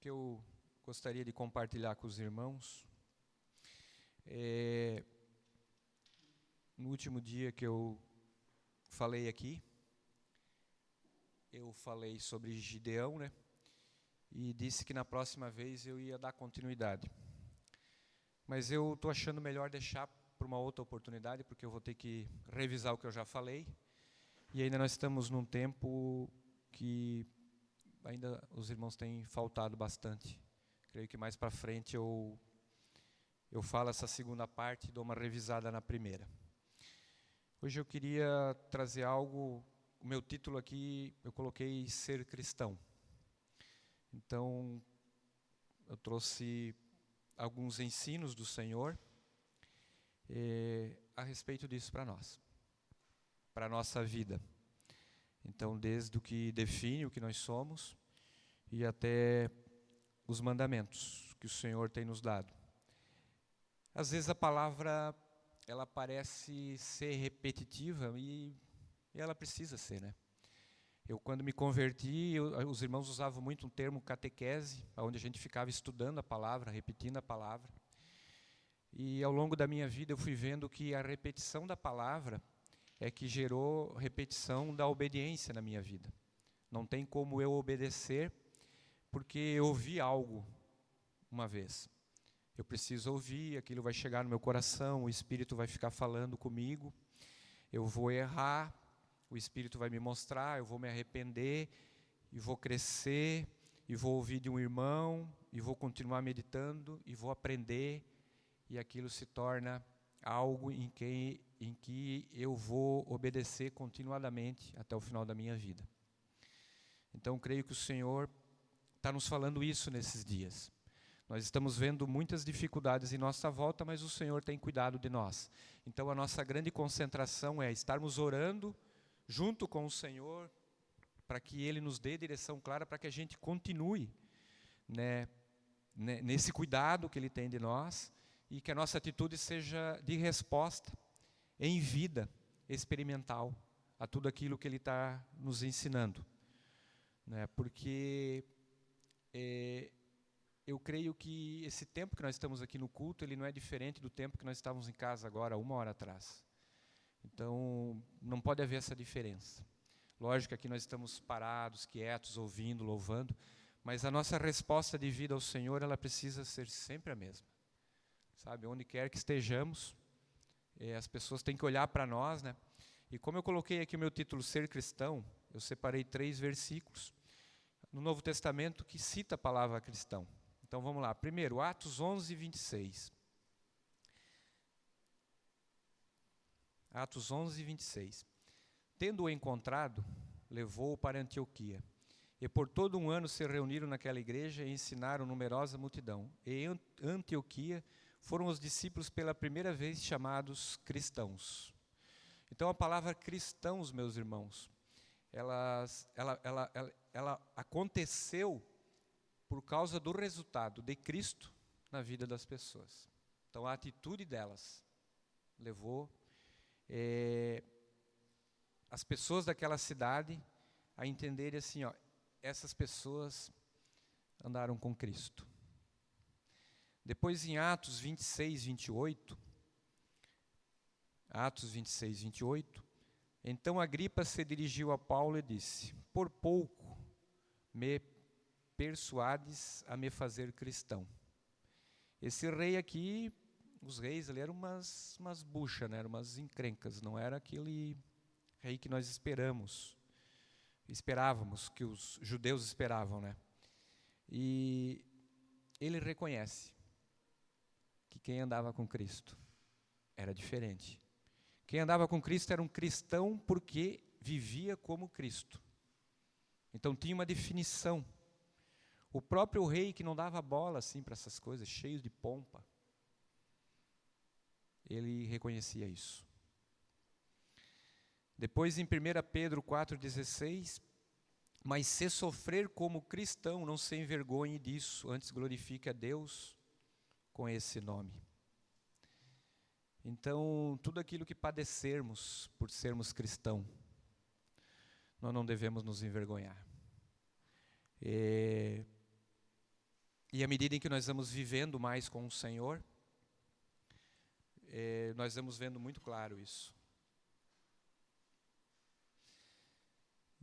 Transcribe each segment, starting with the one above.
que eu gostaria de compartilhar com os irmãos. No último dia que eu falei aqui, eu falei sobre Gideão, né? E disse que na próxima vez eu ia dar continuidade. Mas eu estou achando melhor deixar para uma outra oportunidade, porque eu vou ter que revisar o que eu já falei. E ainda nós estamos num tempo que ainda os irmãos têm faltado bastante. Creio que mais para frente eu falo essa segunda parte e dou uma revisada na primeira. Hoje eu queria trazer algo, o meu título aqui eu coloquei Ser Cristão. Então, eu trouxe alguns ensinos do Senhor a respeito disso para nós, para a nossa vida. Então, desde o que define o que nós somos e até os mandamentos que o Senhor tem nos dado. Às vezes a palavra, ela parece ser repetitiva e ela precisa ser, né? Eu, quando me converti, os irmãos usavam muito um termo catequese, onde a gente ficava estudando a palavra, repetindo a palavra. E ao longo da minha vida eu fui vendo que a repetição da palavra é que gerou repetição da obediência na minha vida. Não tem como eu obedecer porque eu ouvi algo uma vez. Eu preciso ouvir, aquilo vai chegar no meu coração, o Espírito vai ficar falando comigo, eu vou errar, o Espírito vai me mostrar, eu vou me arrepender, e vou crescer, e vou ouvir de um irmão, e vou continuar meditando, e vou aprender, e aquilo se torna algo em que eu vou obedecer continuadamente até o final da minha vida. Então, creio que o Senhor está nos falando isso nesses dias. Nós estamos vendo muitas dificuldades em nossa volta, mas o Senhor tem cuidado de nós. Então, a nossa grande concentração é estarmos orando junto com o Senhor, para que Ele nos dê direção clara, para que a gente continue, né, nesse cuidado que Ele tem de nós, e que a nossa atitude seja de resposta, em vida, experimental, a tudo aquilo que Ele está nos ensinando. Né, porque eu creio que esse tempo que nós estamos aqui no culto, ele não é diferente do tempo que nós estávamos em casa agora, 1 hora atrás. Então, não pode haver essa diferença. Lógico que aqui nós estamos parados, quietos, ouvindo, louvando, mas a nossa resposta de vida ao Senhor, ela precisa ser sempre a mesma. Sabe, onde quer que estejamos, as pessoas têm que olhar para nós, né? E como eu coloquei aqui o meu título, Ser Cristão, eu separei 3 versículos no Novo Testamento que cita a palavra cristão. Então vamos lá. Primeiro, Atos 11, 26. Atos 11, 26. Tendo-o encontrado, levou-o para Antioquia. E por todo um ano se reuniram naquela igreja e ensinaram numerosa multidão. E em Antioquia foram os discípulos pela primeira vez chamados cristãos. Então a palavra cristãos, meus irmãos, ela aconteceu por causa do resultado de Cristo na vida das pessoas. Então, a atitude delas levou as pessoas daquela cidade a entenderem assim, essas pessoas andaram com Cristo. Depois, em Atos 26, 28, então Agripa se dirigiu a Paulo e disse: por pouco me persuades a me fazer cristão. Esse rei aqui, os reis ali eram umas buchas, né? Eram umas encrencas, não era aquele rei que nós esperávamos, que os judeus esperavam, né? E ele reconhece que quem andava com Cristo era diferente. Quem andava com Cristo era um cristão porque vivia como Cristo. Então tinha uma definição. O próprio rei que não dava bola assim para essas coisas, cheio de pompa, ele reconhecia isso. Depois em 1 Pedro 4,16, mas se sofrer como cristão, não se envergonhe disso, antes glorifique a Deus com esse nome. Então, tudo aquilo que padecermos por sermos cristãos, nós não devemos nos envergonhar. E à medida em que nós vamos vivendo mais com o Senhor, nós vamos vendo muito claro isso.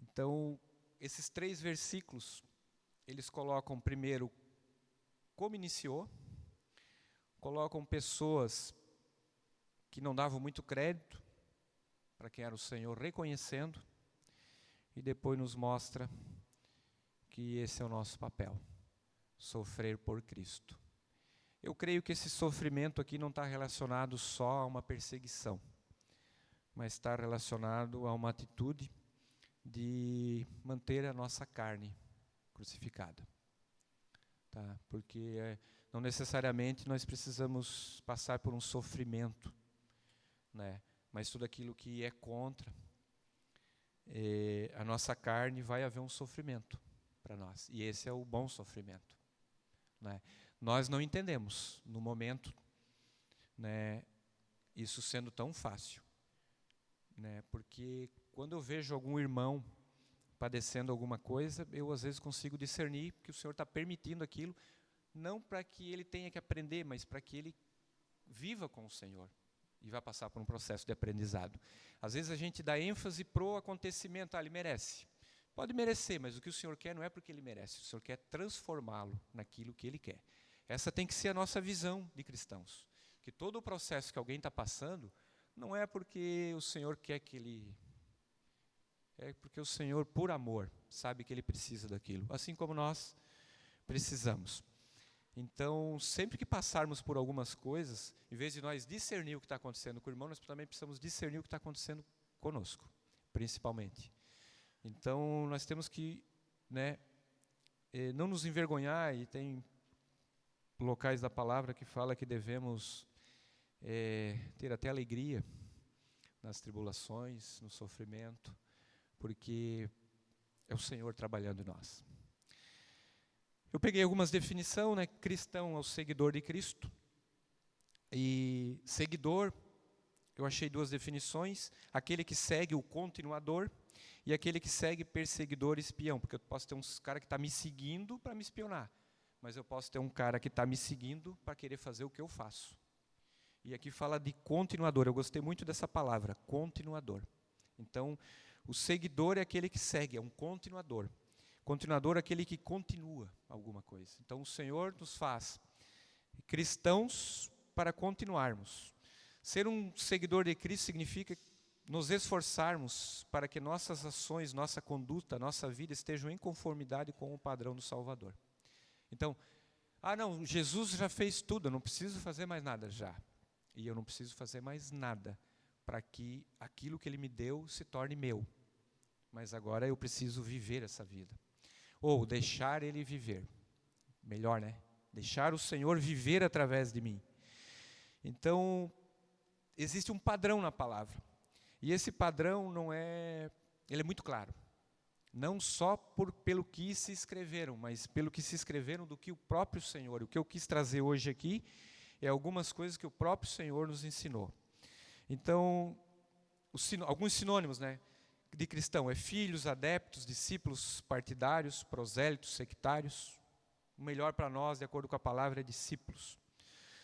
Então, esses 3 versículos, eles colocam primeiro como iniciou, colocam pessoas que não davam muito crédito para quem era o Senhor, reconhecendo, e depois nos mostra que esse é o nosso papel, sofrer por Cristo. Eu creio que esse sofrimento aqui não está relacionado só a uma perseguição, mas está relacionado a uma atitude de manter a nossa carne crucificada. Tá? Porque não necessariamente nós precisamos passar por um sofrimento, né? Mas tudo aquilo que é contra a nossa carne, vai haver um sofrimento para nós. E esse é o bom sofrimento, né? Nós não entendemos no momento, né, isso sendo tão fácil, né? Porque quando eu vejo algum irmão padecendo alguma coisa, eu às vezes consigo discernir que o Senhor está permitindo aquilo, não para que ele tenha que aprender, mas para que ele viva com o Senhor e vá passar por um processo de aprendizado. Às vezes a gente dá ênfase pro acontecimento, ele merece. Pode merecer, mas o que o Senhor quer não é porque ele merece, o Senhor quer transformá-lo naquilo que ele quer. Essa tem que ser a nossa visão de cristãos, que todo o processo que alguém está passando, não é porque o Senhor quer que ele... É porque o Senhor, por amor, sabe que ele precisa daquilo, assim como nós precisamos. Então, sempre que passarmos por algumas coisas, em vez de nós discernir o que está acontecendo com o irmão, nós também precisamos discernir o que está acontecendo conosco, principalmente. Então, nós temos que, né, não nos envergonhar, e tem locais da palavra que fala que devemos ter até alegria nas tribulações, no sofrimento, porque é o Senhor trabalhando em nós. Eu peguei algumas definições, né? Cristão é o seguidor de Cristo. E seguidor, eu achei 2 definições. Aquele que segue o continuador e aquele que segue perseguidor e espião. Porque eu posso ter um cara que está me seguindo para me espionar, mas eu posso ter um cara que está me seguindo para querer fazer o que eu faço. E aqui fala de continuador. Eu gostei muito dessa palavra, continuador. Então, o seguidor é aquele que segue, é um continuador. Continuador é aquele que continua alguma coisa. Então, o Senhor nos faz cristãos para continuarmos. Ser um seguidor de Cristo significa nos esforçarmos para que nossas ações, nossa conduta, nossa vida estejam em conformidade com o padrão do Salvador. Então, não, Jesus já fez tudo, eu não preciso fazer mais nada já. E eu não preciso fazer mais nada para que aquilo que Ele me deu se torne meu. Mas agora eu preciso viver essa vida. Ou deixar Ele viver. Melhor, né? Deixar o Senhor viver através de mim. Então, existe um padrão na palavra. E esse padrão ele é muito claro. Não só pelo que se escreveram, mas pelo que se escreveram do que o próprio Senhor. O que eu quis trazer hoje aqui é algumas coisas que o próprio Senhor nos ensinou. Então, alguns sinônimos, né, de cristão é filhos, adeptos, discípulos, partidários, prosélitos, sectários. O melhor para nós, de acordo com a palavra, é discípulos.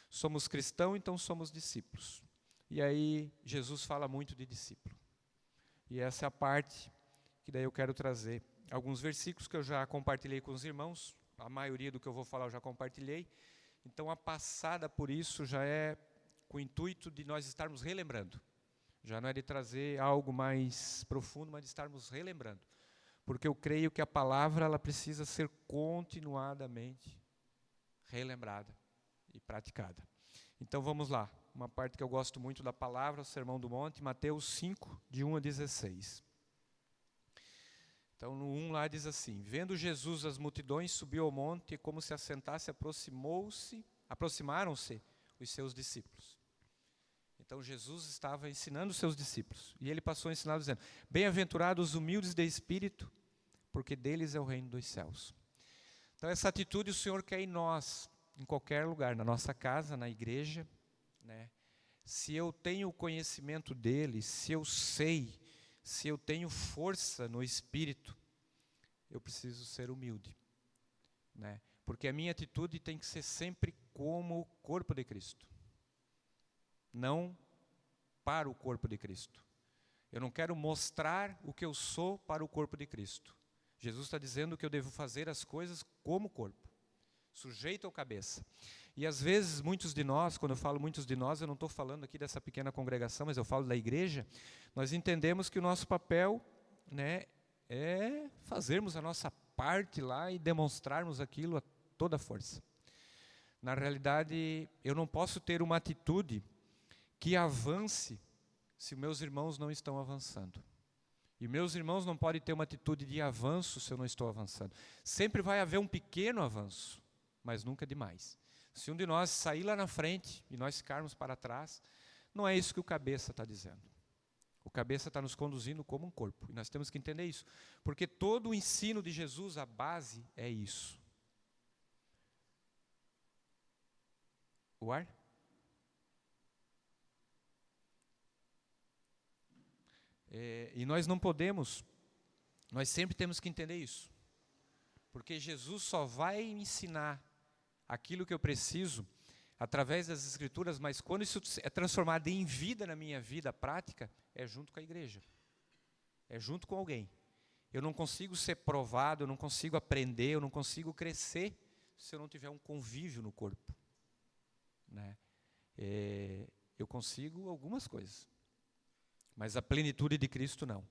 Somos cristãos, então somos discípulos. E aí Jesus fala muito de discípulo. E essa é a parte que daí eu quero trazer. Alguns versículos que eu já compartilhei com os irmãos, a maioria do que eu vou falar eu já compartilhei. Então a passada por isso já é com o intuito de nós estarmos relembrando. Já não é de trazer algo mais profundo, mas de estarmos relembrando. Porque eu creio que a palavra ela precisa ser continuadamente relembrada e praticada. Então vamos lá. Uma parte que eu gosto muito da palavra, o Sermão do Monte, Mateus 5, de 1 a 16. Então no 1 lá diz assim: vendo Jesus as multidões, subiu ao monte e como se assentasse, aproximaram-se os seus discípulos. Então Jesus estava ensinando os seus discípulos. E ele passou a ensinar dizendo: bem-aventurados os humildes de espírito, porque deles é o reino dos céus. Então essa atitude o Senhor quer em nós, em qualquer lugar, na nossa casa, na igreja, né? Se eu tenho conhecimento dele, se eu sei, se eu tenho força no espírito, eu preciso ser humilde, né? Porque a minha atitude tem que ser sempre como o corpo de Cristo, não para o corpo de Cristo. Eu não quero mostrar o que eu sou para o corpo de Cristo. Jesus está dizendo que eu devo fazer as coisas como corpo, sujeito ao cabeça. E às vezes, muitos de nós, quando eu falo muitos de nós, eu não estou falando aqui dessa pequena congregação, mas eu falo da igreja, nós entendemos que o nosso papel, né, é fazermos a nossa parte lá e demonstrarmos aquilo a toda força. Na realidade, eu não posso ter uma atitude que avance se meus irmãos não estão avançando. E meus irmãos não podem ter uma atitude de avanço se eu não estou avançando. Sempre vai haver um pequeno avanço, mas nunca demais. Se um de nós sair lá na frente e nós ficarmos para trás, não é isso que o cabeça está dizendo. O cabeça está nos conduzindo como um corpo. E nós temos que entender isso. Porque todo o ensino de Jesus, a base é isso. O ar? E nós não podemos, nós sempre temos que entender isso. Porque Jesus só vai me ensinar aquilo que eu preciso através das Escrituras, mas quando isso é transformado em vida na minha vida prática, é junto com a igreja. É junto com alguém. Eu não consigo ser provado, eu não consigo aprender, eu não consigo crescer se eu não tiver um convívio no corpo. Né? Eu consigo algumas coisas, mas a plenitude de Cristo não.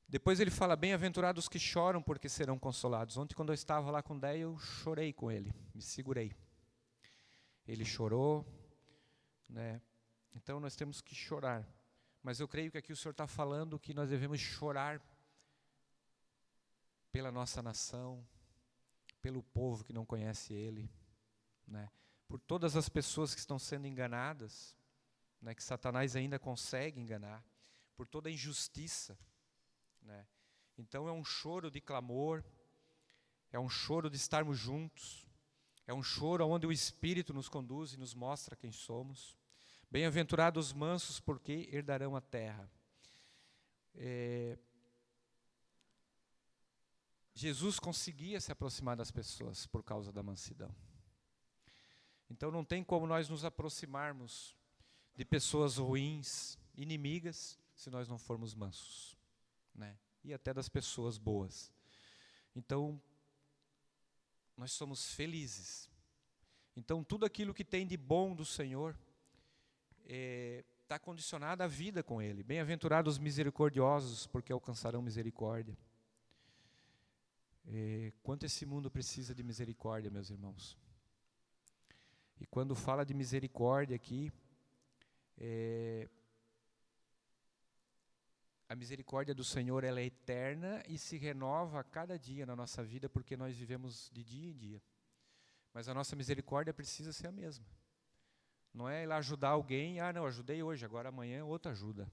Depois ele fala, bem-aventurados que choram, porque serão consolados. Ontem, quando eu estava lá com o Déia, eu chorei com ele, me segurei. Ele chorou, né? Então nós temos que chorar. Mas eu creio que aqui o Senhor está falando que nós devemos chorar pela nossa nação, pelo povo que não conhece Ele, né? Por todas as pessoas que estão sendo enganadas, né? Que Satanás ainda consegue enganar, por toda a injustiça, né? Então é um choro de clamor, é um choro de estarmos juntos, é um choro onde o Espírito nos conduz e nos mostra quem somos. Bem-aventurados os mansos, porque herdarão a terra. Jesus conseguia se aproximar das pessoas por causa da mansidão. Então não tem como nós nos aproximarmos de pessoas ruins, inimigas, se nós não formos mansos, né? E até das pessoas boas. Então, nós somos felizes. Então, tudo aquilo que tem de bom do Senhor está condicionado à vida com Ele. Bem-aventurados os misericordiosos, porque alcançarão misericórdia. Quanto esse mundo precisa de misericórdia, meus irmãos. E quando fala de misericórdia aqui, a misericórdia do Senhor, ela é eterna e se renova a cada dia na nossa vida, porque nós vivemos de dia em dia. Mas a nossa misericórdia precisa ser a mesma. Não é ir lá ajudar alguém, não, ajudei hoje, agora amanhã outro ajuda.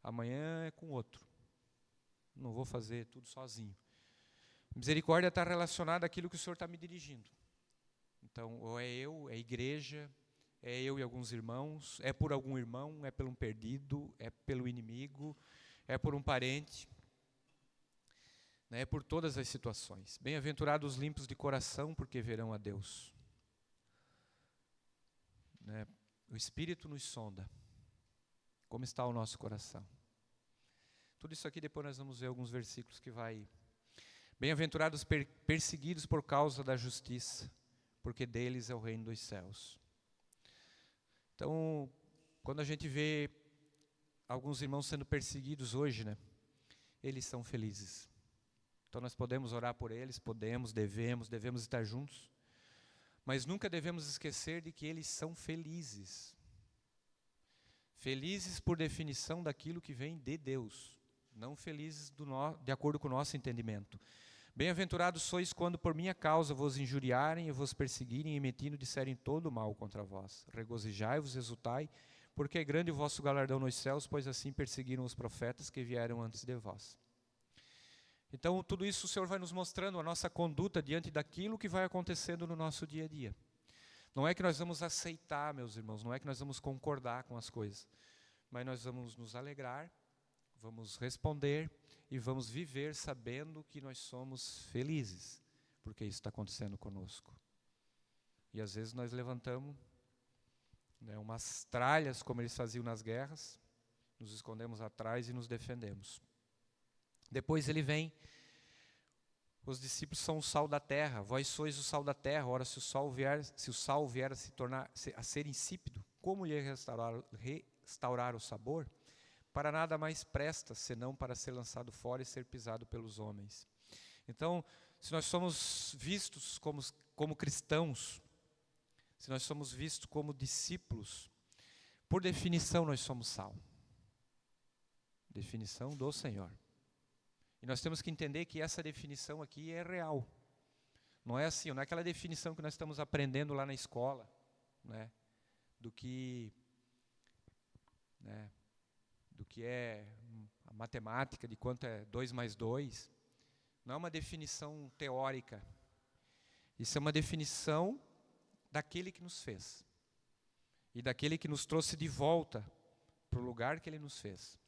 Amanhã é com outro. Não vou fazer tudo sozinho. Misericórdia está relacionada àquilo que o Senhor está me dirigindo. Então, ou é eu, é a igreja, é eu e alguns irmãos, é por algum irmão, é por um perdido, é pelo inimigo, é por um parente, né, é por todas as situações. Bem-aventurados os limpos de coração, porque verão a Deus. Né, o Espírito nos sonda. Como está o nosso coração? Tudo isso aqui depois nós vamos ver alguns versículos que vai. Bem-aventurados perseguidos por causa da justiça, porque deles é o reino dos céus. Então, quando a gente vê alguns irmãos sendo perseguidos hoje, né, eles são felizes. Então nós podemos orar por eles, devemos estar juntos, mas nunca devemos esquecer de que eles são felizes. Felizes por definição daquilo que vem de Deus, não felizes de acordo com o nosso entendimento. Bem-aventurados sois quando por minha causa vos injuriarem e vos perseguirem e mentindo disserem todo o mal contra vós. Regozijai-vos, exultai, porque é grande o vosso galardão nos céus, pois assim perseguiram os profetas que vieram antes de vós. Então, tudo isso o Senhor vai nos mostrando a nossa conduta diante daquilo que vai acontecendo no nosso dia a dia. Não é que nós vamos aceitar, meus irmãos, não é que nós vamos concordar com as coisas, mas nós vamos nos alegrar, vamos responder e vamos viver sabendo que nós somos felizes, porque isso está acontecendo conosco. E às vezes nós levantamos, né, umas tralhas, como eles faziam nas guerras, nos escondemos atrás e nos defendemos. Depois ele vem, os discípulos são o sal da terra, vós sois o sal da terra. Ora, se o sal vier a ser insípido, como lhe restaurar o sabor? Para nada mais presta, senão para ser lançado fora e ser pisado pelos homens. Então, se nós somos vistos como cristãos, se nós somos vistos como discípulos, por definição nós somos sal. Definição do Senhor. E nós temos que entender que essa definição aqui é real. Não é assim, não é aquela definição que nós estamos aprendendo lá na escola, né, do que é a matemática, de quanto é 2 mais 2. Não é uma definição teórica. Isso é uma definição daquele que nos fez. E daquele que nos trouxe de volta para o lugar que ele nos fez.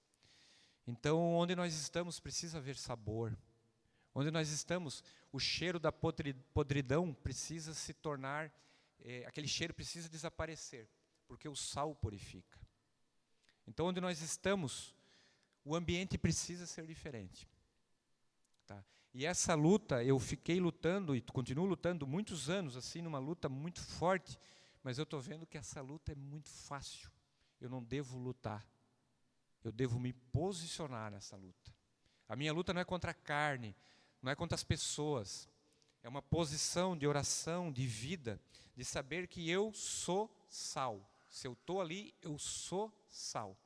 Então, onde nós estamos precisa haver sabor. Onde nós estamos, o cheiro da podridão precisa se tornar, aquele cheiro precisa desaparecer, porque o sal purifica. Então, onde nós estamos, o ambiente precisa ser diferente. Tá? E essa luta, eu fiquei lutando e continuo lutando muitos anos, assim, numa luta muito forte, mas eu estou vendo que essa luta é muito fácil. Eu não devo lutar. Eu devo me posicionar nessa luta. A minha luta não é contra a carne, não é contra as pessoas. É uma posição de oração, de vida, de saber que eu sou sal. Se eu estou ali, eu sou sal.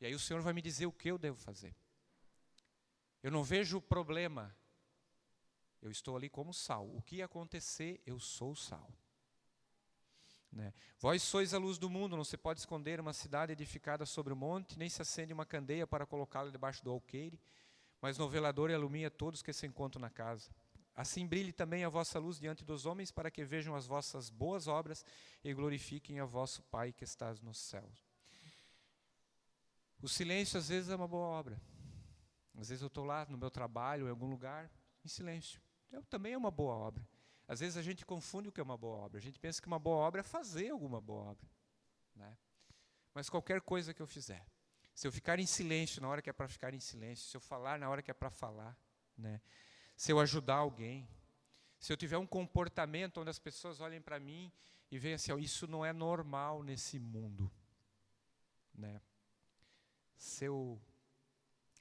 E aí o Senhor vai me dizer o que eu devo fazer. Eu não vejo o problema. Eu estou ali como sal. O que acontecer, eu sou sal. Né? Vós sois a luz do mundo, não se pode esconder uma cidade edificada sobre o monte, nem se acende uma candeia para colocá-la debaixo do alqueire, mas no velador e alumia todos que se encontram na casa. Assim brilhe também a vossa luz diante dos homens, para que vejam as vossas boas obras e glorifiquem a vosso Pai que estás nos céus. O silêncio às vezes é uma boa obra. Às vezes eu estou lá no meu trabalho, em algum lugar, em silêncio. Também é uma boa obra. Às vezes a gente confunde o que é uma boa obra. A gente pensa que uma boa obra é fazer alguma boa obra. Né? Mas qualquer coisa que eu fizer, se eu ficar em silêncio na hora que é para ficar em silêncio, se eu falar na hora que é para falar, né? Se eu ajudar alguém, se eu tiver um comportamento onde as pessoas olhem para mim e veem assim, isso não é normal nesse mundo. Né? Se eu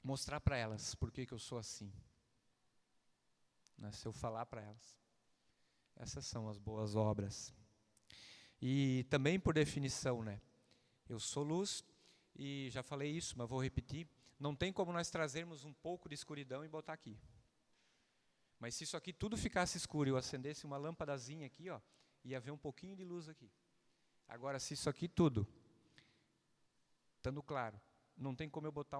mostrar para elas por que eu sou assim, né? Se eu falar para elas, essas são as boas obras. E também por definição, né? Eu sou luz, e já falei isso, mas vou repetir, não tem como nós trazermos um pouco de escuridão e botar aqui. Mas se isso aqui tudo ficasse escuro e eu acendesse uma lâmpadazinha aqui, ó, ia haver um pouquinho de luz aqui. Agora, se isso aqui tudo, estando claro, não tem como eu botar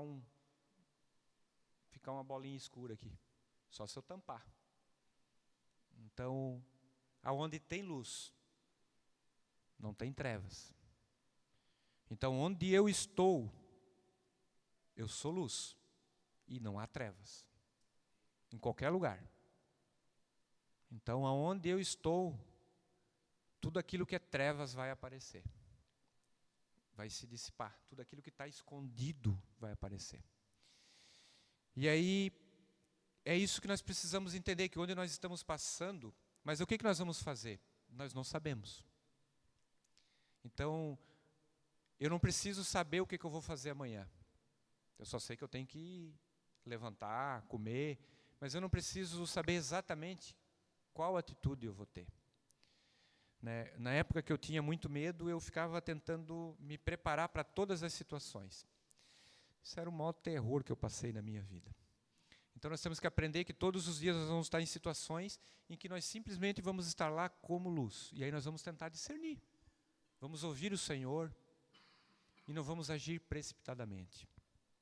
ficar uma bolinha escura aqui. Só se eu tampar. Então, aonde tem luz, não tem trevas. Então, onde eu estou, eu sou luz. E não há trevas. Em qualquer lugar. Então, aonde eu estou, tudo aquilo que é trevas vai aparecer. Vai se dissipar. Tudo aquilo que está escondido vai aparecer. E aí, é isso que nós precisamos entender, que onde nós estamos passando, mas o que nós vamos fazer? Nós não sabemos. Então, eu não preciso saber o que eu vou fazer amanhã. Eu só sei que eu tenho que levantar, comer, mas eu não preciso saber exatamente qual atitude eu vou ter. Né? Na época que eu tinha muito medo, eu ficava tentando me preparar para todas as situações. Isso era o maior terror que eu passei na minha vida. Então nós temos que aprender que todos os dias nós vamos estar em situações em que nós simplesmente vamos estar lá como luz. E aí nós vamos tentar discernir. Vamos ouvir o Senhor e não vamos agir precipitadamente.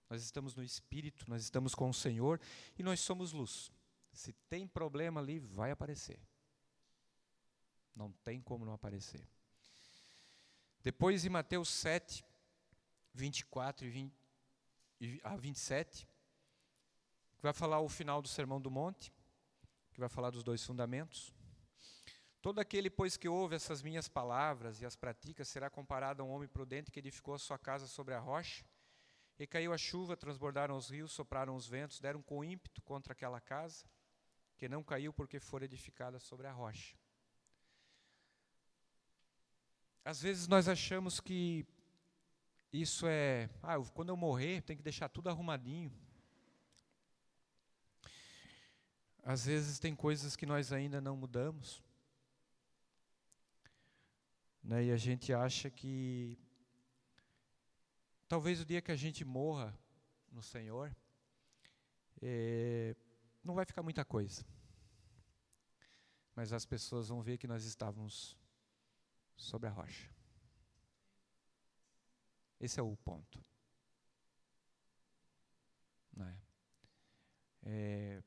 Nós estamos no Espírito, nós estamos com o Senhor e nós somos luz. Se tem problema ali, vai aparecer. Não tem como não aparecer. Depois, em Mateus 7, 24 a 27, que vai falar o final do Sermão do Monte, que que vai falar dos 2 fundamentos. Todo aquele, pois, que ouve essas minhas palavras e as pratica, será comparado a um homem prudente que edificou a sua casa sobre a rocha. E caiu a chuva, transbordaram os rios, sopraram os ventos, deram com ímpeto contra aquela casa, que não caiu porque fora edificada sobre a rocha. Às vezes nós achamos que isso é, quando eu morrer, tem que deixar tudo arrumadinho. Às vezes tem coisas que nós ainda não mudamos, né? E a gente acha que talvez o dia que a gente morra no Senhor, não vai ficar muita coisa. Mas as pessoas vão ver que nós estávamos sobre a rocha. Esse é o ponto. Não é?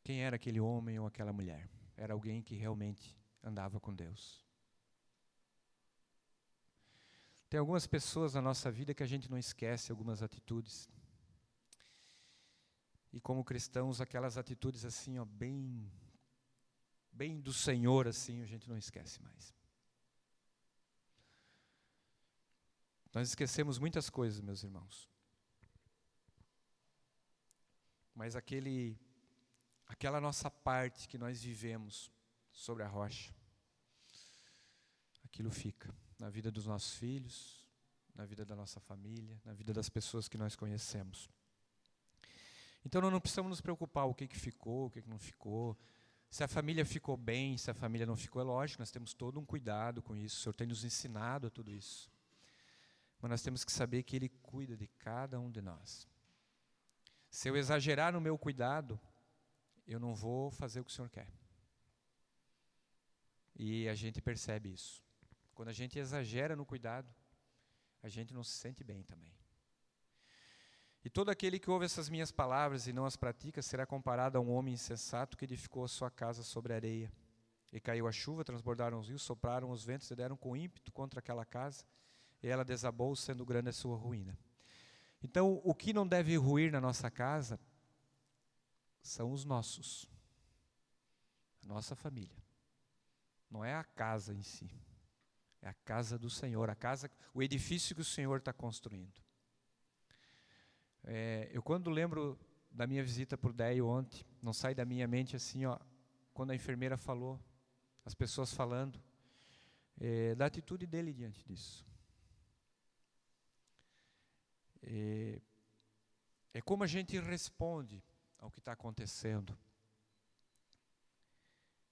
Quem era aquele homem ou aquela mulher? Era alguém que realmente andava com Deus. Tem algumas pessoas na nossa vida que a gente não esquece algumas atitudes. E como cristãos, aquelas atitudes assim, bem do Senhor, assim, a gente não esquece mais. Nós esquecemos muitas coisas, meus irmãos. Mas aquela nossa parte que nós vivemos sobre a rocha, aquilo fica na vida dos nossos filhos, na vida da nossa família, na vida das pessoas que nós conhecemos. Então nós não precisamos nos preocupar o que ficou, o que não ficou. Se a família ficou bem, se a família não ficou, é lógico, nós temos todo um cuidado com isso. O Senhor tem nos ensinado a tudo isso. Mas nós temos que saber que Ele cuida de cada um de nós. Se eu exagerar no meu cuidado, eu não vou fazer o que o Senhor quer. E a gente percebe isso. Quando a gente exagera no cuidado, a gente não se sente bem também. E todo aquele que ouve essas minhas palavras e não as pratica, será comparado a um homem insensato que edificou a sua casa sobre a areia. E caiu a chuva, transbordaram os rios, sopraram os ventos e deram com ímpeto contra aquela casa, e ela desabou, sendo grande a sua ruína. Então, o que não deve ruir na nossa casa são os nossos, a nossa família. Não é a casa em si, é a casa do Senhor, o edifício que o Senhor está construindo. Eu quando lembro da minha visita por Déio ontem, não sai da minha mente assim, quando a enfermeira falou, as pessoas falando, da atitude dele diante disso. É como a gente responde ao que está acontecendo,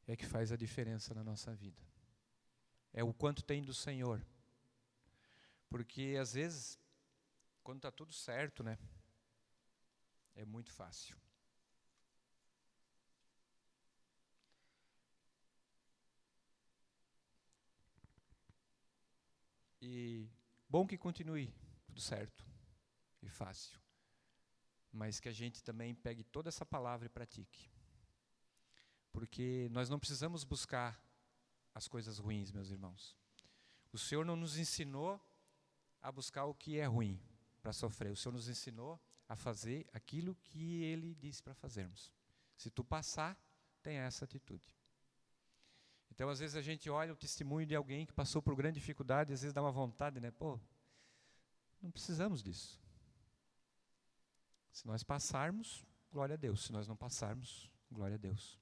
é que faz a diferença na nossa vida. É o quanto tem do Senhor. Porque às vezes, quando está tudo certo, né, é muito fácil. E bom que continue tudo certo e fácil. Mas que a gente também pegue toda essa palavra e pratique. Porque nós não precisamos buscar as coisas ruins, meus irmãos. O Senhor não nos ensinou a buscar o que é ruim para sofrer. O Senhor nos ensinou a fazer aquilo que Ele disse para fazermos. Se tu passar, tenha essa atitude. Então, às vezes a gente olha o testemunho de alguém que passou por grande dificuldade, e às vezes dá uma vontade, né? Não precisamos disso. Se nós passarmos, glória a Deus. Se nós não passarmos, glória a Deus.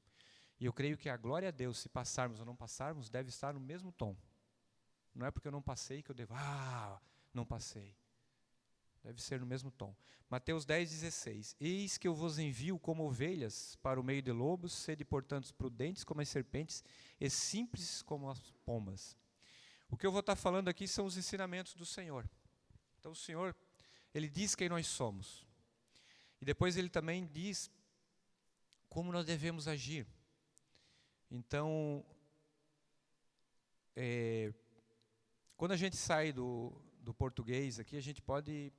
E eu creio que a glória a Deus, se passarmos ou não passarmos, deve estar no mesmo tom. Não é porque eu não passei que eu devo, não passei. Deve ser no mesmo tom. Mateus 10,16. Eis que eu vos envio como ovelhas para o meio de lobos, sede, portanto, prudentes como as serpentes e simples como as pombas. O que eu vou estar falando aqui são os ensinamentos do Senhor. Então o Senhor, Ele diz quem nós somos. E depois Ele também diz como nós devemos agir. Então, quando a gente sai do português aqui, a gente pode...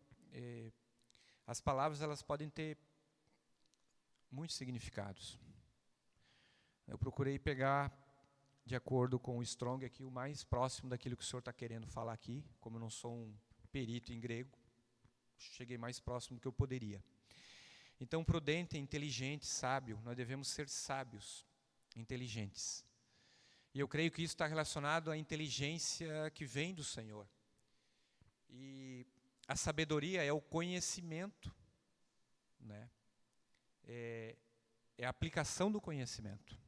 as palavras elas podem ter muitos significados. Eu procurei pegar, de acordo com o Strong, aqui, o mais próximo daquilo que o Senhor está querendo falar aqui. Como eu não sou um perito em grego, cheguei mais próximo do que eu poderia. Então, prudente, inteligente, sábio, nós devemos ser sábios. inteligentes. E eu creio que isso está relacionado à inteligência que vem do Senhor. E a sabedoria é o conhecimento, né? É a aplicação do conhecimento.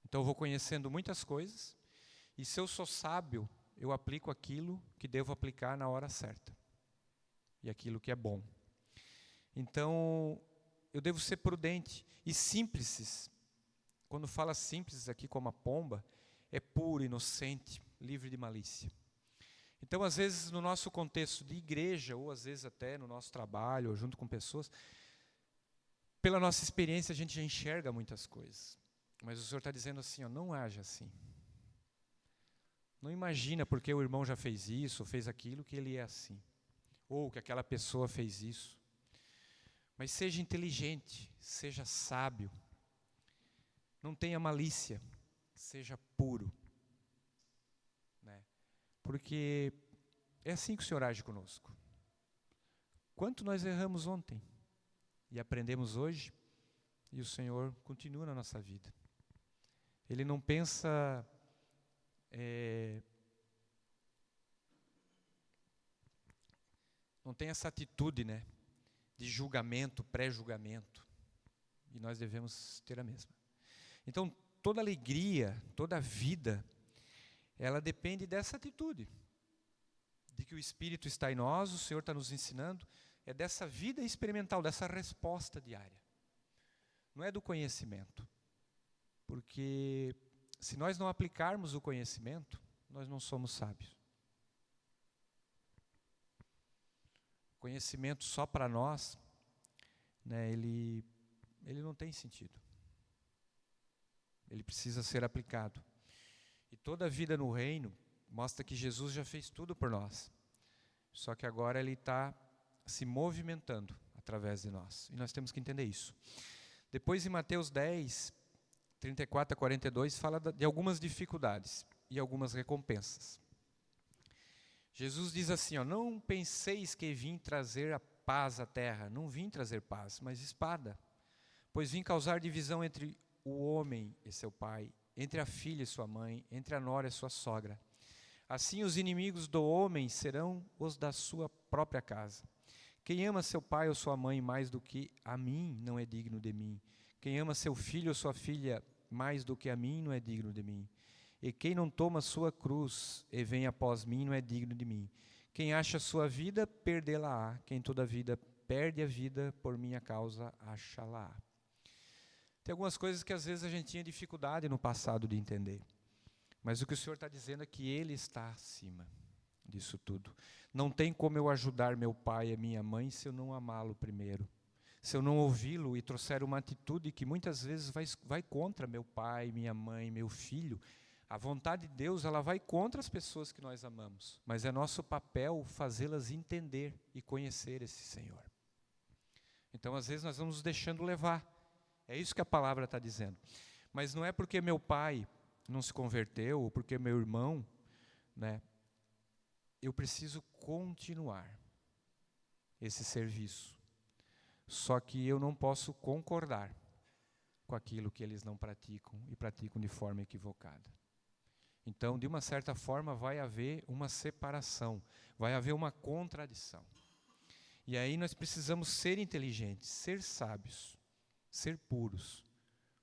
Então eu vou conhecendo muitas coisas, e se eu sou sábio, eu aplico aquilo que devo aplicar na hora certa. E aquilo que é bom. Então, eu devo ser prudente e simples. Quando fala simples aqui como a pomba, é puro, inocente, livre de malícia. Então, às vezes, no nosso contexto de igreja, ou às vezes até no nosso trabalho, ou junto com pessoas, pela nossa experiência, a gente já enxerga muitas coisas. Mas o Senhor está dizendo assim, ó, não haja assim. Não imagina porque o irmão já fez isso, ou fez aquilo, que ele é assim. Ou que aquela pessoa fez isso. Mas seja inteligente, seja sábio. Não tenha malícia, seja puro. Né? Porque é assim que o Senhor age conosco. Quanto nós erramos ontem e aprendemos hoje, e o Senhor continua na nossa vida. Ele não pensa não tem essa atitude, né, de julgamento, pré-julgamento. E nós devemos ter a mesma. Então, toda alegria, toda vida, ela depende dessa atitude. De que o Espírito está em nós, o Senhor está nos ensinando, é dessa vida experimental, dessa resposta diária. Não é do conhecimento. Porque se nós não aplicarmos o conhecimento, nós não somos sábios. Conhecimento só para nós, né, ele não tem sentido. Ele precisa ser aplicado. E toda a vida no reino mostra que Jesus já fez tudo por nós. Só que agora Ele está se movimentando através de nós. E nós temos que entender isso. Depois em Mateus 10, 34 a 42, fala de algumas dificuldades e algumas recompensas. Jesus diz assim, ó, não penseis que vim trazer a paz à terra. Não vim trazer paz, mas espada. Pois vim causar divisão entre o homem e seu pai, entre a filha e sua mãe, entre a nora e sua sogra. Assim os inimigos do homem serão os da sua própria casa. Quem ama seu pai ou sua mãe mais do que a mim, não é digno de mim. Quem ama seu filho ou sua filha mais do que a mim, não é digno de mim. E quem não toma sua cruz e vem após mim, não é digno de mim. Quem acha sua vida, perdê-la-á. Quem toda a vida perde a vida, por minha causa, acha-la-á. Tem algumas coisas que às vezes a gente tinha dificuldade no passado de entender. Mas o que o Senhor está dizendo é que Ele está acima disso tudo. Não tem como eu ajudar meu pai e minha mãe se eu não amá-lo primeiro. Se eu não ouvi-lo e trouxer uma atitude que muitas vezes vai contra meu pai, minha mãe, meu filho. A vontade de Deus, ela vai contra as pessoas que nós amamos. Mas é nosso papel fazê-las entender e conhecer esse Senhor. Então, às vezes, nós vamos nos deixando levar. É isso que a palavra está dizendo. Mas não é porque meu pai não se converteu, ou porque meu irmão, né, eu preciso continuar esse serviço. Só que eu não posso concordar com aquilo que eles não praticam e praticam de forma equivocada. Então, de uma certa forma, vai haver uma separação, vai haver uma contradição. E aí nós precisamos ser inteligentes, ser sábios, ser puros,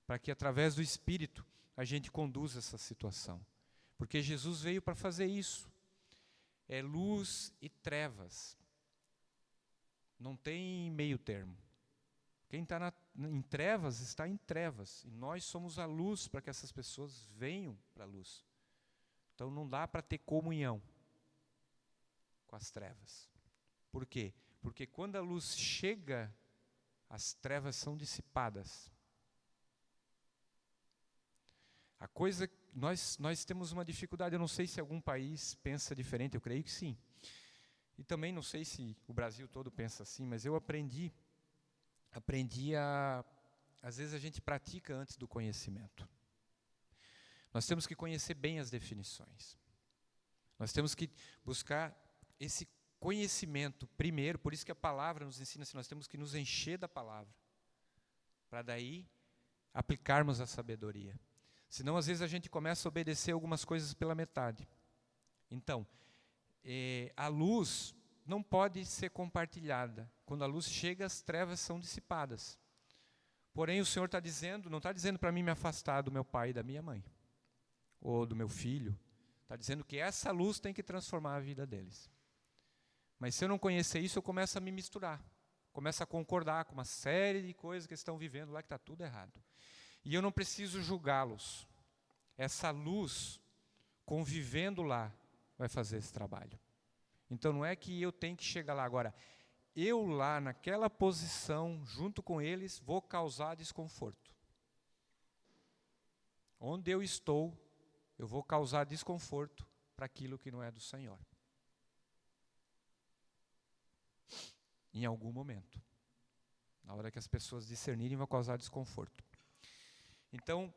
para que através do Espírito a gente conduza essa situação. Porque Jesus veio para fazer isso. É luz e trevas. Não tem meio termo. Quem está em trevas, está em trevas. E nós somos a luz para que essas pessoas venham para a luz. Então não dá para ter comunhão com as trevas. Por quê? Porque quando a luz chega, as trevas são dissipadas. A coisa, nós temos uma dificuldade, eu não sei se algum país pensa diferente, eu creio que sim. E também não sei se o Brasil todo pensa assim, mas eu aprendi às vezes a gente pratica antes do conhecimento. Nós temos que conhecer bem as definições. Nós temos que buscar esse conhecimento primeiro, por isso que a palavra nos ensina assim, nós temos que nos encher da palavra, para daí aplicarmos a sabedoria. Senão, às vezes, a gente começa a obedecer algumas coisas pela metade. Então, a luz não pode ser compartilhada. Quando a luz chega, as trevas são dissipadas. Porém, o Senhor está dizendo, não está dizendo para mim me afastar do meu pai e da minha mãe, ou do meu filho. Está dizendo que essa luz tem que transformar a vida deles. Mas se eu não conhecer isso, eu começo a me misturar. Começo a concordar com uma série de coisas que estão vivendo lá que está tudo errado. E eu não preciso julgá-los. Essa luz, convivendo lá, vai fazer esse trabalho. Então não é que eu tenho que chegar lá agora. Eu lá, naquela posição, junto com eles, vou causar desconforto. Onde eu estou, eu vou causar desconforto para aquilo que não é do Senhor. Em algum momento. Na hora que as pessoas discernirem, vai causar desconforto. Então,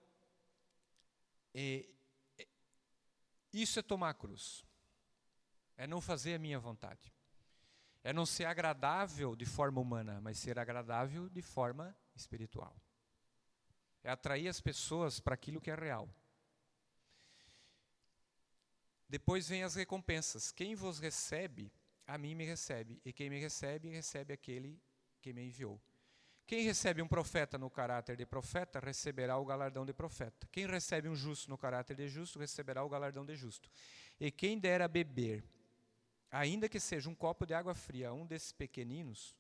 isso é tomar a cruz. É não fazer a minha vontade. É não ser agradável de forma humana, mas ser agradável de forma espiritual. É atrair as pessoas para aquilo que é real. Depois vem as recompensas. Quem vos recebe, a mim me recebe. E quem me recebe, recebe aquele que me enviou. Quem recebe um profeta no caráter de profeta, receberá o galardão de profeta. Quem recebe um justo no caráter de justo, receberá o galardão de justo. E quem der a beber, ainda que seja um copo de água fria a um desses pequeninos,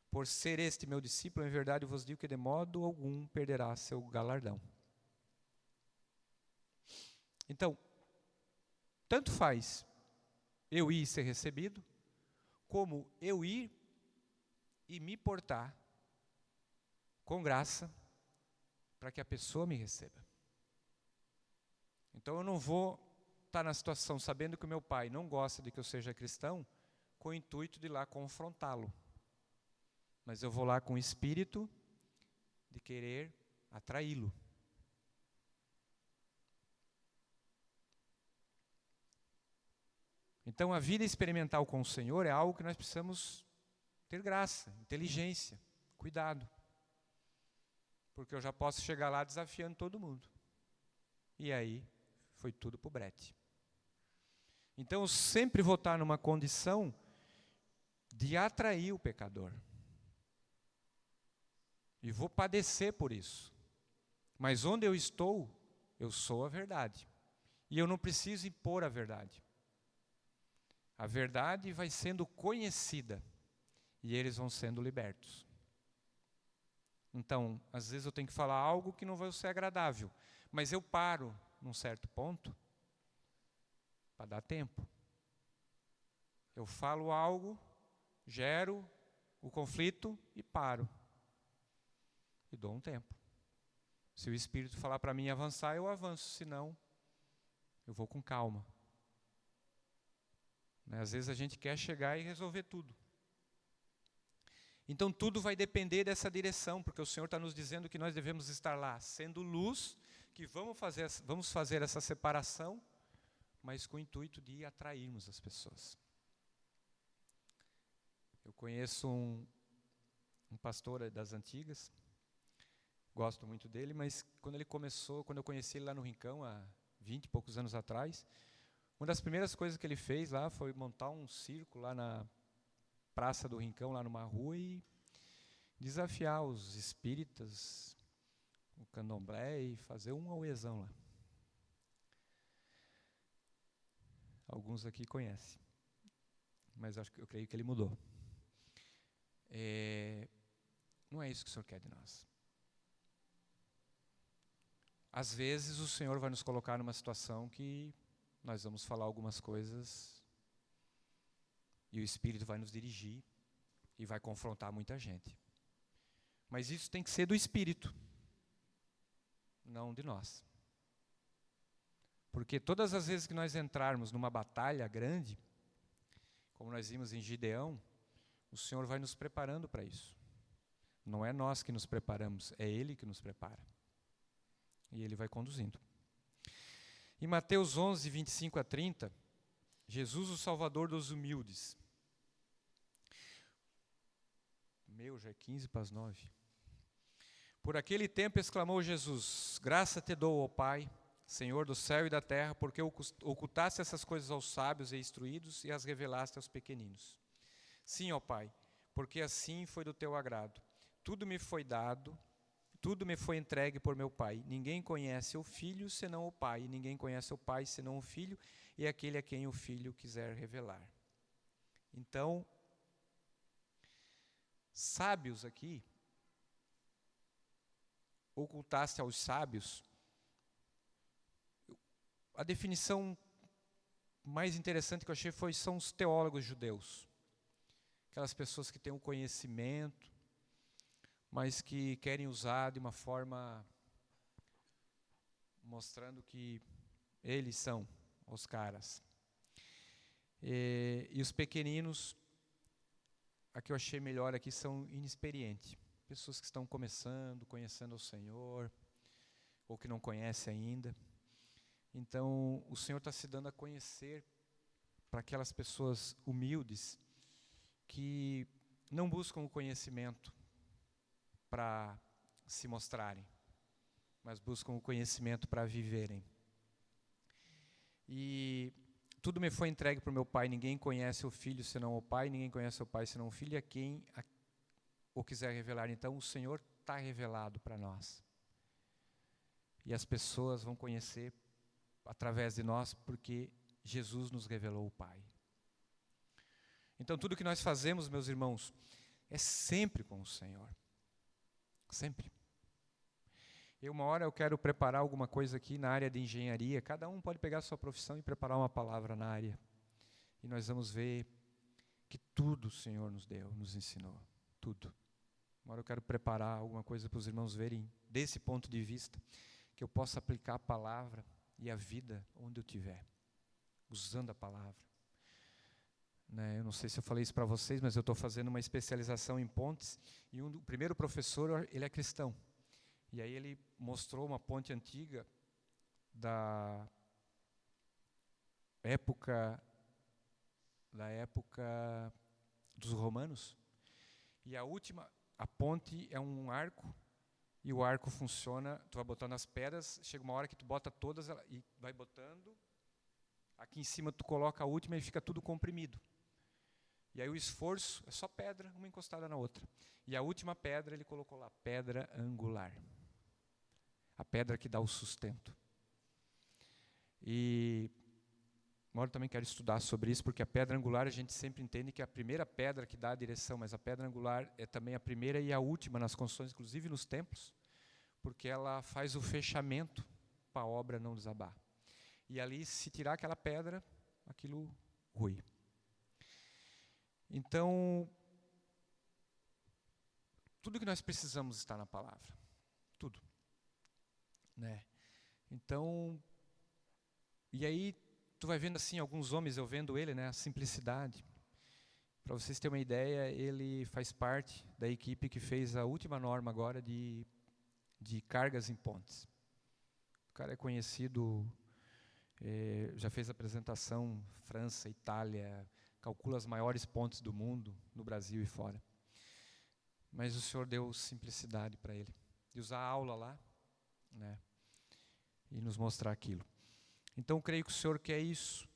por ser este meu discípulo, em verdade vos digo que de modo algum perderá seu galardão. Então, tanto faz eu ir e ser recebido, como eu ir e me portar com graça para que a pessoa me receba. Então eu não vou estar na situação sabendo que o meu pai não gosta de que eu seja cristão, com o intuito de ir lá confrontá-lo. Mas eu vou lá com o espírito de querer atraí-lo. Então a vida experimental com o Senhor é algo que nós precisamos ter graça, inteligência, cuidado. Porque eu já posso chegar lá desafiando todo mundo. E aí, foi tudo pro brete. Então eu sempre vou estar numa condição de atrair o pecador. E vou padecer por isso. Mas onde eu estou, eu sou a verdade. E eu não preciso impor a verdade. A verdade vai sendo conhecida. E eles vão sendo libertos. Então, às vezes eu tenho que falar algo que não vai ser agradável. Mas eu paro num certo ponto para dar tempo. Eu falo algo, gero o conflito e paro. E dou um tempo. Se o Espírito falar para mim avançar, eu avanço. Senão, eu vou com calma. Às vezes a gente quer chegar e resolver tudo. Então tudo vai depender dessa direção, porque o Senhor está nos dizendo que nós devemos estar lá, sendo luz, que vamos fazer essa separação, mas com o intuito de atrairmos as pessoas. Eu conheço um pastor das antigas, gosto muito dele, mas quando eu conheci ele lá no Rincão, há 20 e poucos anos atrás, uma das primeiras coisas que ele fez lá foi montar um circo lá na Praça do Rincão, lá numa rua, e desafiar os espíritas, o candomblé, e fazer um auezão lá. Alguns aqui conhecem, mas eu creio que ele mudou. Não é isso que o Senhor quer de nós. Às vezes o Senhor vai nos colocar numa situação que nós vamos falar algumas coisas e o Espírito vai nos dirigir e vai confrontar muita gente. Mas isso tem que ser do Espírito, não de nós. Porque todas as vezes que nós entrarmos numa batalha grande, como nós vimos em Gideão, o Senhor vai nos preparando para isso. Não é nós que nos preparamos, é Ele que nos prepara. E Ele vai conduzindo. Em Mateus 11, 25 a 30, Jesus, o Salvador dos humildes. Já é 15 para as 9. Por aquele tempo exclamou Jesus: Graça te dou, ó Pai, Senhor do céu e da terra, porque ocultaste essas coisas aos sábios e instruídos e as revelaste aos pequeninos. Sim, ó Pai, porque assim foi do teu agrado. Tudo me foi dado, tudo me foi entregue por meu Pai. Ninguém conhece o Filho senão o Pai, e ninguém conhece o Pai senão o Filho e aquele a quem o Filho quiser revelar. Então, sábios aqui, ocultaste aos sábios, a definição mais interessante que eu achei são os teólogos judeus. Aquelas pessoas que têm um conhecimento, mas que querem usar de uma forma mostrando que eles são os caras. E os pequeninos, a que eu achei melhor aqui, são inexperientes. Pessoas que estão começando, conhecendo o Senhor, ou que não conhecem ainda. Então, o Senhor está se dando a conhecer para aquelas pessoas humildes que não buscam o conhecimento para se mostrarem, mas buscam o conhecimento para viverem. E tudo me foi entregue para o meu Pai, ninguém conhece o Filho senão o Pai, ninguém conhece o Pai senão o Filho, e a quem o quiser revelar. Então, o Senhor está revelado para nós. E as pessoas vão conhecer através de nós, porque Jesus nos revelou o Pai. Então, tudo que nós fazemos, meus irmãos, é sempre com o Senhor. Sempre. E uma hora eu quero preparar alguma coisa aqui na área de engenharia. Cada um pode pegar a sua profissão e preparar uma palavra na área. E nós vamos ver que tudo o Senhor nos deu, nos ensinou. Tudo. Uma hora eu quero preparar alguma coisa para os irmãos verem, desse ponto de vista, que eu possa aplicar a palavra e a vida onde eu estiver, usando a palavra. Eu não sei se eu falei isso para vocês, mas eu estou fazendo uma especialização em pontes, e o primeiro professor, ele é cristão. E aí ele mostrou uma ponte antiga da época dos romanos. E a ponte é um arco, e o arco funciona, tu vai botando as pedras, chega uma hora que tu bota todas e vai botando, aqui em cima tu coloca a última e fica tudo comprimido. E aí o esforço é só pedra, uma encostada na outra. E a última pedra ele colocou lá, pedra angular. A pedra que dá o sustento. E uma hora eu também quero estudar sobre isso, porque a pedra angular a gente sempre entende que é a primeira pedra que dá a direção, mas a pedra angular é também a primeira e a última nas construções, inclusive nos templos, porque ela faz o fechamento para a obra não desabar. E ali, se tirar aquela pedra, aquilo rui. Então, tudo que nós precisamos está na palavra. Tudo. Então, e aí tu vai vendo assim, alguns homens, eu vendo ele, a simplicidade. Para vocês terem uma ideia, ele faz parte da equipe que fez a última norma agora de cargas em pontes. O cara é conhecido, já fez apresentação, França, Itália, calcula as maiores pontes do mundo, no Brasil e fora. Mas o Senhor deu simplicidade para ele, de usar a aula lá, e nos mostrar aquilo. Então, eu creio que o Senhor quer isso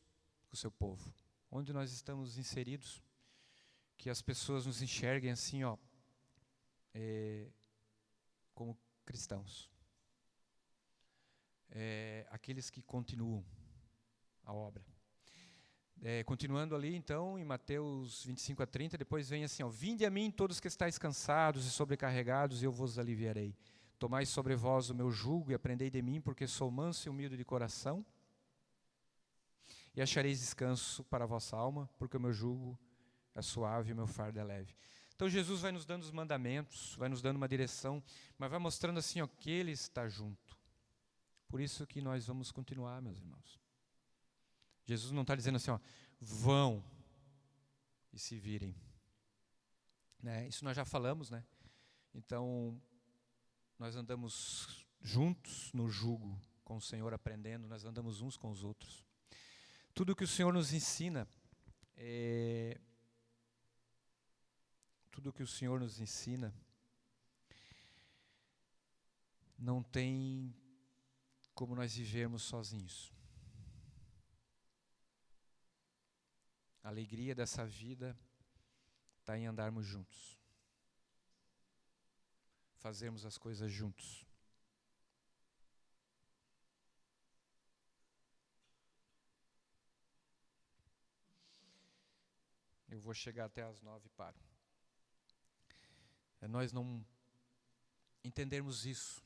com o seu povo. Onde nós estamos inseridos, que as pessoas nos enxerguem assim, como cristãos. Aqueles que continuam a obra. Continuando ali, então, em Mateus 25 a 30, depois vem assim, vinde a mim todos que estáis cansados e sobrecarregados, e eu vos aliviarei. Tomai sobre vós o meu jugo e aprendei de mim, porque sou manso e humilde de coração, e achareis descanso para a vossa alma, porque o meu jugo é suave e o meu fardo é leve. Então Jesus vai nos dando os mandamentos, vai nos dando uma direção, mas vai mostrando assim, que Ele está junto. Por isso que nós vamos continuar, meus irmãos. Jesus não está dizendo assim, vão e se virem. Isso nós já falamos, Então, nós andamos juntos no jugo com o Senhor, aprendendo, nós andamos uns com os outros. Tudo que o Senhor nos ensina, não tem como nós vivermos sozinhos. A alegria dessa vida está em andarmos juntos. Fazermos as coisas juntos. Eu vou chegar até às 9 e paro. É nós não entendermos isso.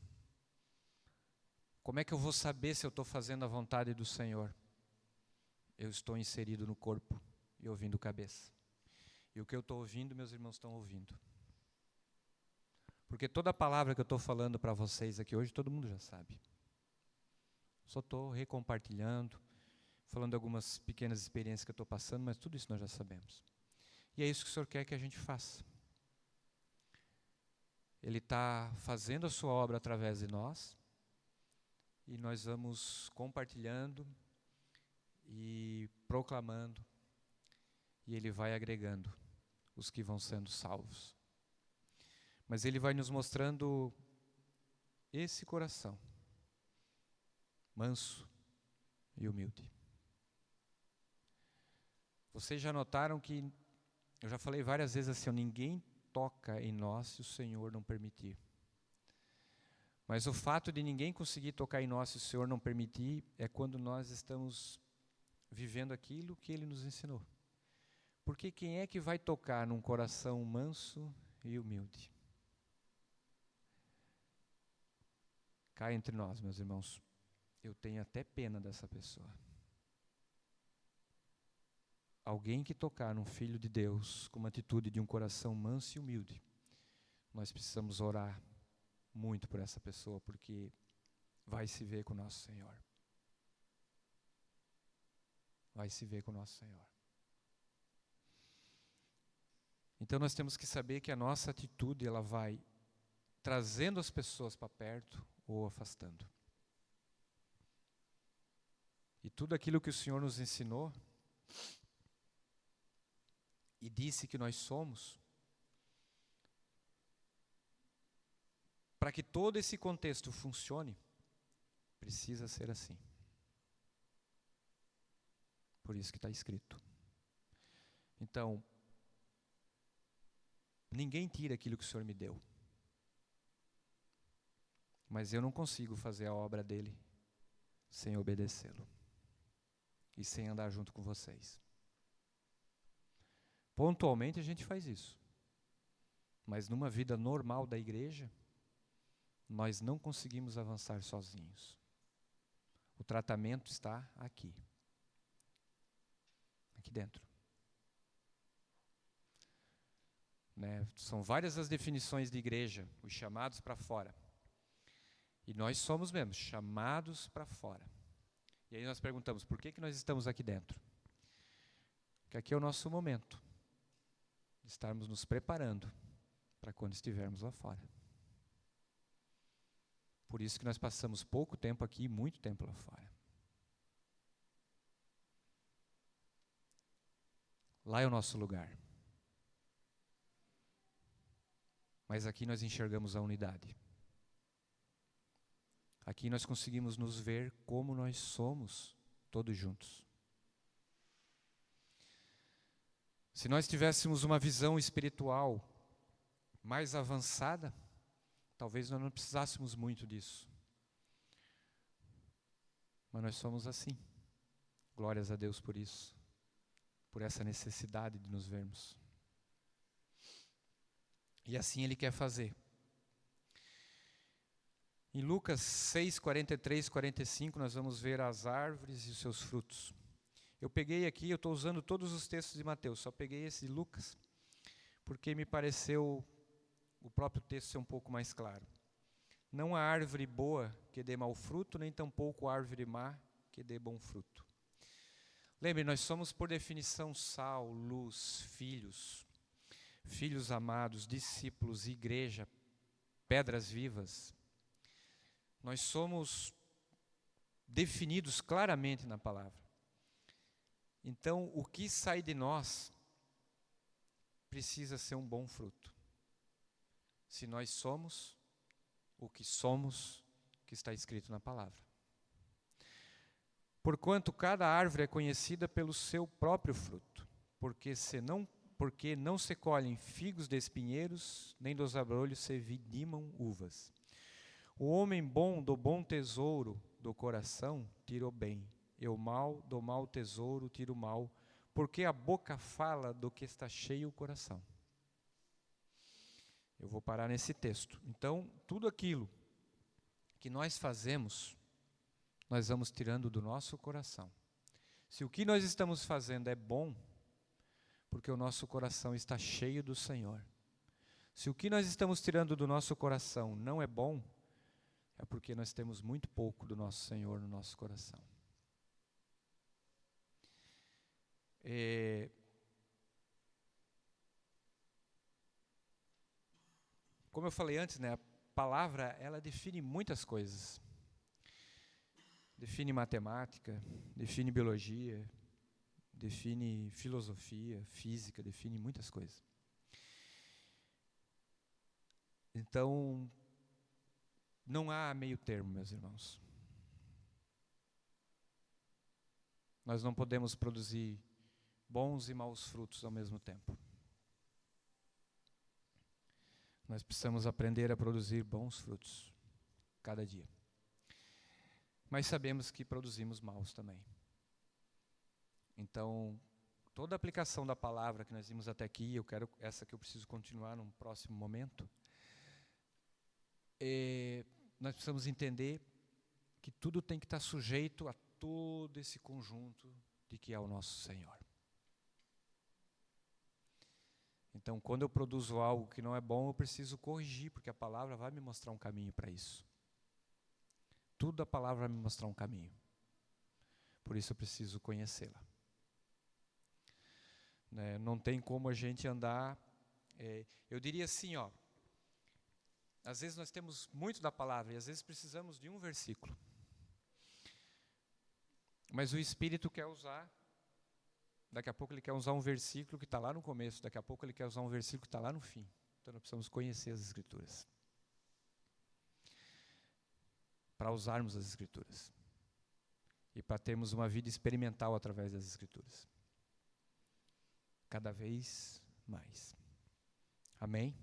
Como é que eu vou saber se eu estou fazendo a vontade do Senhor? Eu estou inserido no corpo e ouvindo cabeça. E o que eu estou ouvindo, meus irmãos estão ouvindo. Porque toda a palavra que eu estou falando para vocês aqui hoje, todo mundo já sabe. Só estou recompartilhando, falando algumas pequenas experiências que eu estou passando, mas tudo isso nós já sabemos. E é isso que o Senhor quer que a gente faça. Ele está fazendo a sua obra através de nós, e nós vamos compartilhando e proclamando, e Ele vai agregando os que vão sendo salvos. Mas Ele vai nos mostrando esse coração, manso e humilde. Vocês já notaram que, eu já falei várias vezes assim, ninguém toca em nós se o Senhor não permitir. Mas o fato de ninguém conseguir tocar em nós se o Senhor não permitir é quando nós estamos vivendo aquilo que Ele nos ensinou. Porque quem é que vai tocar num coração manso e humilde? Cá entre nós, meus irmãos, eu tenho até pena dessa pessoa. Alguém que tocar num filho de Deus com uma atitude de um coração manso e humilde, nós precisamos orar muito por essa pessoa, porque vai se ver com o nosso Senhor. Vai se ver com o nosso Senhor. Então nós temos que saber que a nossa atitude, ela vai trazendo as pessoas para perto ou afastando. E tudo aquilo que o Senhor nos ensinou e disse que nós somos, para que todo esse contexto funcione, precisa ser assim. Por isso que está escrito. Então, ninguém tira aquilo que o Senhor me deu. Mas eu não consigo fazer a obra dele sem obedecê-lo. E sem andar junto com vocês. Pontualmente a gente faz isso. Mas numa vida normal da igreja, nós não conseguimos avançar sozinhos. O tratamento está aqui. Aqui dentro. Né? São várias as definições de igreja, os chamados para fora. E nós somos mesmo chamados para fora. E aí nós perguntamos, por que nós estamos aqui dentro? Porque aqui é o nosso momento de estarmos nos preparando para quando estivermos lá fora. Por isso que nós passamos pouco tempo aqui e muito tempo lá fora. Lá é o nosso lugar. Mas aqui nós enxergamos a unidade. Aqui nós conseguimos nos ver como nós somos, todos juntos. Se nós tivéssemos uma visão espiritual mais avançada, talvez nós não precisássemos muito disso. Mas nós somos assim. Glórias a Deus por isso. Por essa necessidade de nos vermos. E assim Ele quer fazer. Em Lucas 6, 43, 45, nós vamos ver as árvores e os seus frutos. Eu peguei aqui, eu estou usando todos os textos de Mateus, só peguei esse de Lucas, porque me pareceu o próprio texto ser um pouco mais claro. Não há árvore boa que dê mau fruto, nem tampouco árvore má que dê bom fruto. Lembre, nós somos por definição sal, luz, filhos amados, discípulos, igreja, pedras vivas. Nós somos definidos claramente na palavra. Então, o que sai de nós precisa ser um bom fruto. Se nós somos o que somos, que está escrito na palavra. Porquanto cada árvore é conhecida pelo seu próprio fruto, porque não se colhem figos de espinheiros, nem dos abrolhos se vidimam uvas. O homem bom do bom tesouro do coração tira o bem, e o mal do mau tesouro tira o mal, porque a boca fala do que está cheio o coração. Eu vou parar nesse texto. Então, tudo aquilo que nós fazemos, nós vamos tirando do nosso coração. Se o que nós estamos fazendo é bom, porque o nosso coração está cheio do Senhor. Se o que nós estamos tirando do nosso coração não é bom, é porque nós temos muito pouco do nosso Senhor no nosso coração. Como eu falei antes, né, a palavra, ela define muitas coisas. Define matemática, define biologia, define filosofia, física, define muitas coisas. Então, não há meio termo, meus irmãos. Nós não podemos produzir bons e maus frutos ao mesmo tempo. Nós precisamos aprender a produzir bons frutos cada dia. Mas sabemos que produzimos maus também. Então, toda a aplicação da palavra que nós vimos até aqui, essa que eu preciso continuar num próximo momento, nós precisamos entender que tudo tem que estar sujeito a todo esse conjunto de que é o nosso Senhor. Então, quando eu produzo algo que não é bom, eu preciso corrigir, porque a palavra vai me mostrar um caminho para isso. Tudo a palavra vai me mostrar um caminho. Por isso eu preciso conhecê-la. Não tem como a gente andar... eu diria assim, às vezes nós temos muito da palavra e às vezes precisamos de um versículo. Mas o Espírito quer usar... Daqui a pouco ele quer usar um versículo que está lá no começo, daqui a pouco ele quer usar um versículo que está lá no fim. Então nós precisamos conhecer as Escrituras. Para usarmos as Escrituras. E para termos uma vida experimental através das Escrituras. Cada vez mais. Amém?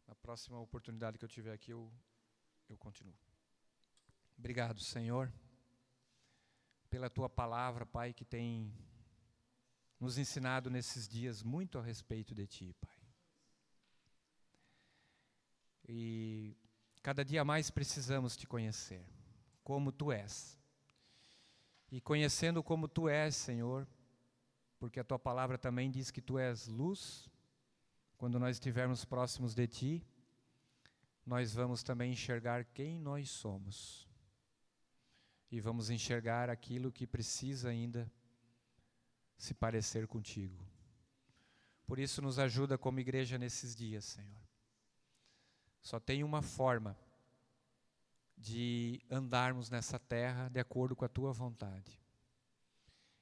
Na próxima oportunidade que eu tiver aqui, eu continuo. Obrigado, Senhor, pela Tua palavra, Pai, que tem nos ensinado nesses dias muito a respeito de Ti, Pai. E cada dia mais precisamos Te conhecer, como Tu és. E conhecendo como Tu és, Senhor, porque a Tua palavra também diz que Tu és luz, quando nós estivermos próximos de Ti, nós vamos também enxergar quem nós somos. E vamos enxergar aquilo que precisa ainda se parecer contigo. Por isso nos ajuda como igreja nesses dias, Senhor. Só tem uma forma de andarmos nessa terra de acordo com a Tua vontade.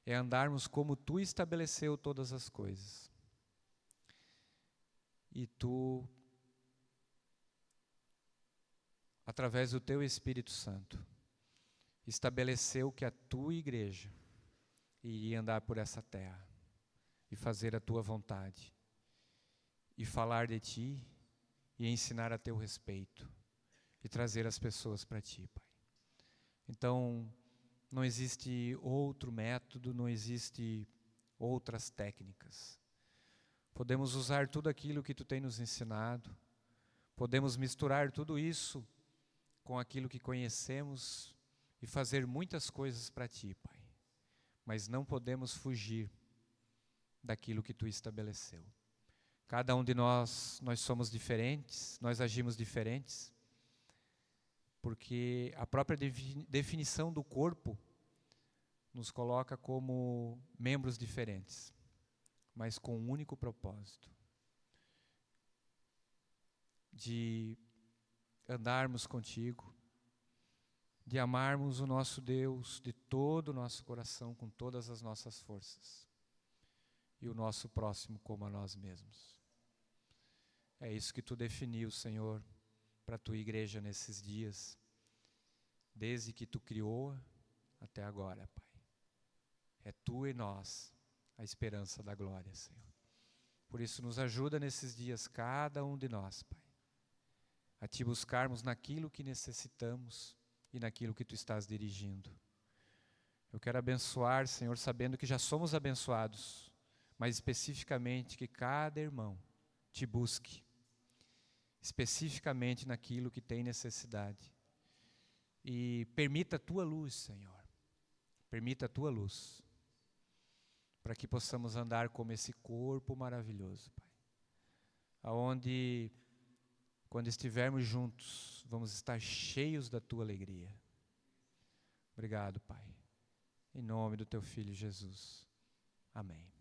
É andarmos como Tu estabeleceu todas as coisas. E Tu, através do Teu Espírito Santo, estabeleceu que a Tua igreja iria andar por essa terra e fazer a Tua vontade e falar de Ti e ensinar a Teu respeito e trazer as pessoas para Ti, Pai. Então, não existe outro método, não existe outras técnicas. Podemos usar tudo aquilo que Tu tem nos ensinado, podemos misturar tudo isso com aquilo que conhecemos e fazer muitas coisas para Ti, Pai. Mas não podemos fugir daquilo que Tu estabeleceu. Cada um de nós somos diferentes, nós agimos diferentes, porque a própria definição do corpo nos coloca como membros diferentes, mas com um único propósito, de andarmos contigo, de amarmos o nosso Deus de todo o nosso coração, com todas as nossas forças, e o nosso próximo como a nós mesmos. É isso que Tu definiu, Senhor, para a tua igreja nesses dias, desde que tu criou até agora, Pai. É tu e nós a esperança da glória, Senhor. Por isso nos ajuda nesses dias, cada um de nós, Pai, a te buscarmos naquilo que necessitamos e naquilo que tu estás dirigindo. Eu quero abençoar, Senhor, sabendo que já somos abençoados, mas especificamente que cada irmão te busque, especificamente naquilo que tem necessidade. E permita a tua luz, Senhor, permita a tua luz, para que possamos andar como esse corpo maravilhoso, Pai, aonde, quando estivermos juntos, vamos estar cheios da tua alegria. Obrigado, Pai, em nome do teu Filho Jesus. Amém.